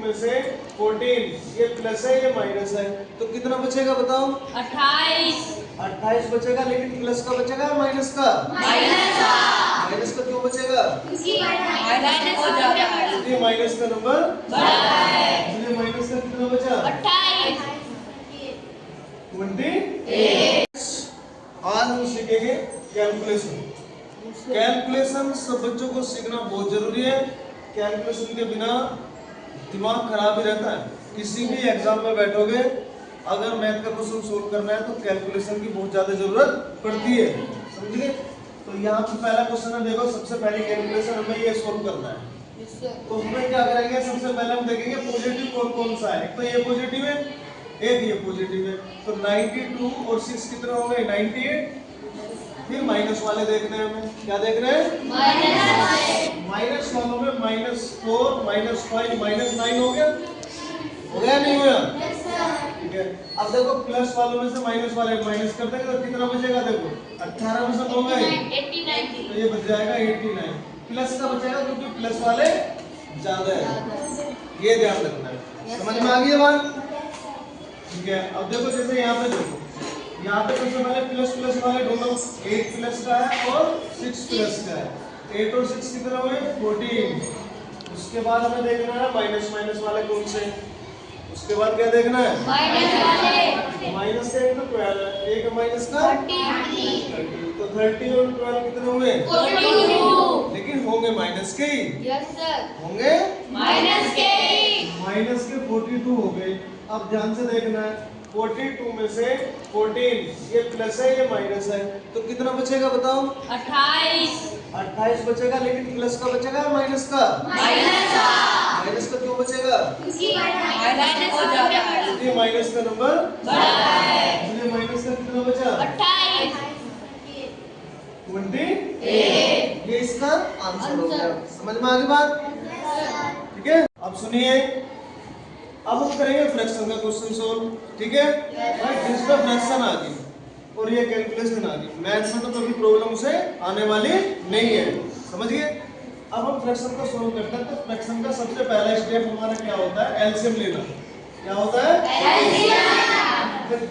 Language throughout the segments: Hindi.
में से 14, ये प्लस है ये माइनस है, तो कितना बचेगा बताओ? 28 बचेगा, लेकिन प्लस का बचेगा माइनस का? माइनस का क्यों बचेगा? इसलिए माइनस का नंबर इसलिए माइनस का कितना बचा? 28। आज हम सीखेंगे कैलकुलेशन। कैलकुलेशन सब बच्चों को सीखना बहुत जरूरी है। कैलकुलेशन के बिना दिमाग खराब ही रहता है। किसी भी एग्जाम में बैठोगे, अगर मैथ का क्वेश्चन सोल्व करना है तो कैलकुलेशन की बहुत ज्यादा जरूरत पड़ती है, समझिए। तो यहाँ पे पहला क्वेश्चन है, देखो सबसे पहली कैलकुलेशन हमें ये सोल्व करना है। तो हमें क्या करेंगे, सबसे पहले हम देखेंगे पॉजिटिव कौन कौन सा है। तो ये पॉजिटिव है, एक ये पॉजिटिव है, तो 92 और 6 कितना हो गए? 98। फिर माइनस वाले देखने हैं, हमें क्या देख रहे हैं? माइनस वालों में -4, -5, -9 हो गया नहीं हुआ? ठीक है। अब देखो प्लस वालों में से माइनस वाले माइनस कर देंगे तो कितना बचेगा? देखो 18 में से हो गए, तो ये बच जाएगा 89। प्लस का बचेगा क्योंकि प्लस वाले ज्यादा है, ये ध्यान रखना है। समझ में आ गई बात? ठीक है। अब देखो जैसे यहाँ पे देखो, यहाँ पे सबसे पहले प्लस प्लस वाले ढूंढो। 8 प्लस का है और 6 प्लस का है। 8 और 6 कितना हुए? 14। उसके बाद हमें देखना है माइनस माइनस वाले कौन से। उसके बाद क्या देखना है? माइनस से तो 12 है, एक माइनस का 30। तो 30 और 12 कितने हुए? 42। लेकिन होंगे माइनस के ही। होंगे माइनस के 42 हो गए। अब ध्यान से देखना है, 42 में से 14, ये प्लस है ये माइनस है, तो कितना बचेगा बताओ? 28 बचेगा, लेकिन प्लस का बचेगा माइनस का? माइनस का क्यों बचेगा? इसलिए माइनस का नंबर इसलिए माइनस का कितना बचा? 28। ये इसका आंसर हो गया। समझ में आ गई बात? ठीक है। अब सुनिए, अब हम करेंगे फ्रैक्शन का क्वेश्चन सोल्व। ठीक है, जिसमें फ्रैक्शन आ गई और ये कैलकुलेशन आ गई, मैथ्स में तो कभी प्रॉब्लम से आने वाली नहीं है, समझ गए? अब हम फ्रैक्शन को सोल्व करते हैं। तो फ्रैक्शन का सबसे पहला स्टेप हमारा क्या होता है? एलसीएम लेना। क्या होता है? एलसीएम।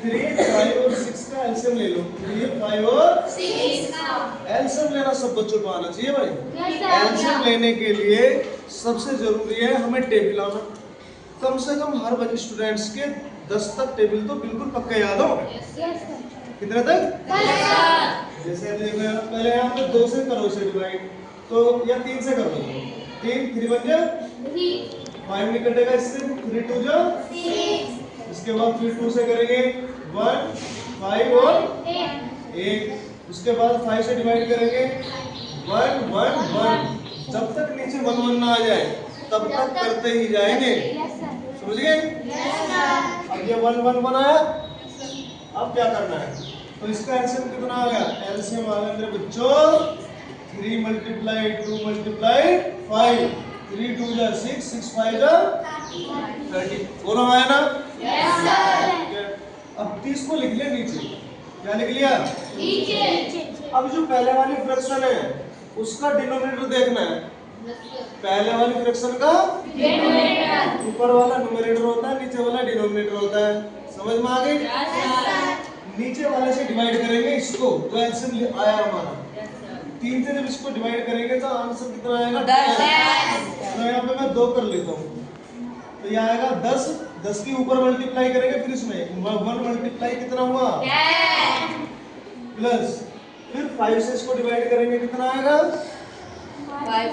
3, 5 और 6 का एलसीएम ले लो। 3, 5 और 6 का एलसीएम लेना सब बच्चों को आना चाहिए भाई। एलसीएम लेने के लिए सबसे जरूरी है हमें टेबल आना। कम से कम हर बच्चे स्टूडेंट्स के 10 तक टेबल तो बिल्कुल पक्का याद हो। कितने तक? जैसे पहले यहाँ पे 2 से करो इसे डिवाइड, तो या 3 से कर दो। 3 3 बन जाए 5 नहीं कटेगा इससे, 3 2 जा 6। इसके बाद फिर 2 से करेंगे 1 5 और 1। उसके बाद 5 से डिवाइड करेंगे 1 1 1। जब तक नीचे 1 1 ना आ जाए तब तक करते ही जाएंगे, समझ गए? अब ये 1 1 बनाया, अब क्या करना है? तो इसका एलसीएम कितना आ गया? एलसीएम आ गया मेरे बच्चों 3 × 2 × 5। 3 2 जा 6, 6 5 जा 30। दोनों आया ना? अब 30 को लिख लिया नीचे। क्या लिख लिया? नीचे। अब जो पहले वाली फ्रैक्शन है उसका डिनोमिनेटर देखना है। पहले वाली फ्रैक्शन का ऊपर वाला न्यूमरेटर होता है, नीचे वाला डिनोमिनेटर होता है। समझ में आ गई? नीचे वाले से डिवाइड करेंगे इसको, जो एलसीएम आया हमारा 3 से। जब इसको डिवाइड करेंगे तो आंसर कितना आएगा? 10। तो यहाँ पे मैं 2 कर लेता हूँ, तो यहाँ आएगा 10। 10 के ऊपर मल्टीप्लाई करेंगे, फिर इसमें 1 मल्टीप्लाई कितना हुआ? 10 प्लस फिर 5 से इसको डिवाइड करेंगे, कितना आएगा? 5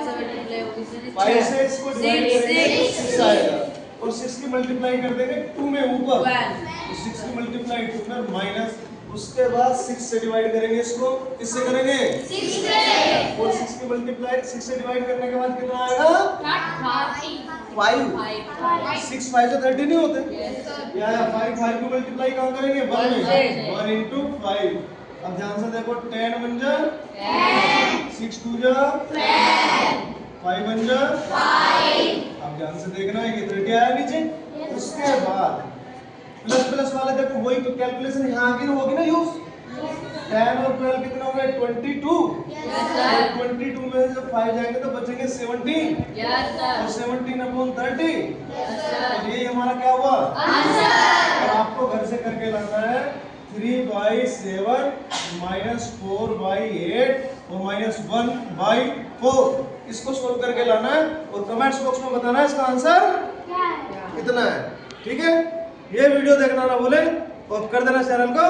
से इसको डिवाइड करेंगे 6 आएगा, और 6 की मल्टीप्लाई कर देंगे 2 में ऊपर, तो 6 की मल्टीप्लाई 2 में माइनस। उसके बाद 6 से डिवाइड करेंगे इसको, किससे करेंगे? 6 से। और 6 की मल्टीप्लाई 6 से डिवाइड करने के बाद कितना आएगा? 5। 6 5 से 30 नहीं होते? या 5 5 की मल्टीप्लाई कहाँ करेंगे? 1 में। 1 × 5। अब ध्यान से देखो, 10 बन जा 6 2 जा 5 बन जा 5। अब ध्यान से देखना है कि 30 आया नीचे। उसके बाद प्लस प्लस वाले देखो, वही तो कैलकुलेशन यहाँ की होगी ना यूज। 10 और 12 कितना हो गया? 22। 22 में से जब 5 जाएंगे तो बचेंगे 17। और 17/30 3/7 -4/8 और -1/4 इसको सोल्व करके लाना है और कमेंट्स बॉक्स में बताना है इसका आंसर कितना है। ठीक है, ये वीडियो देखना ना भूले और कर देना चैनल को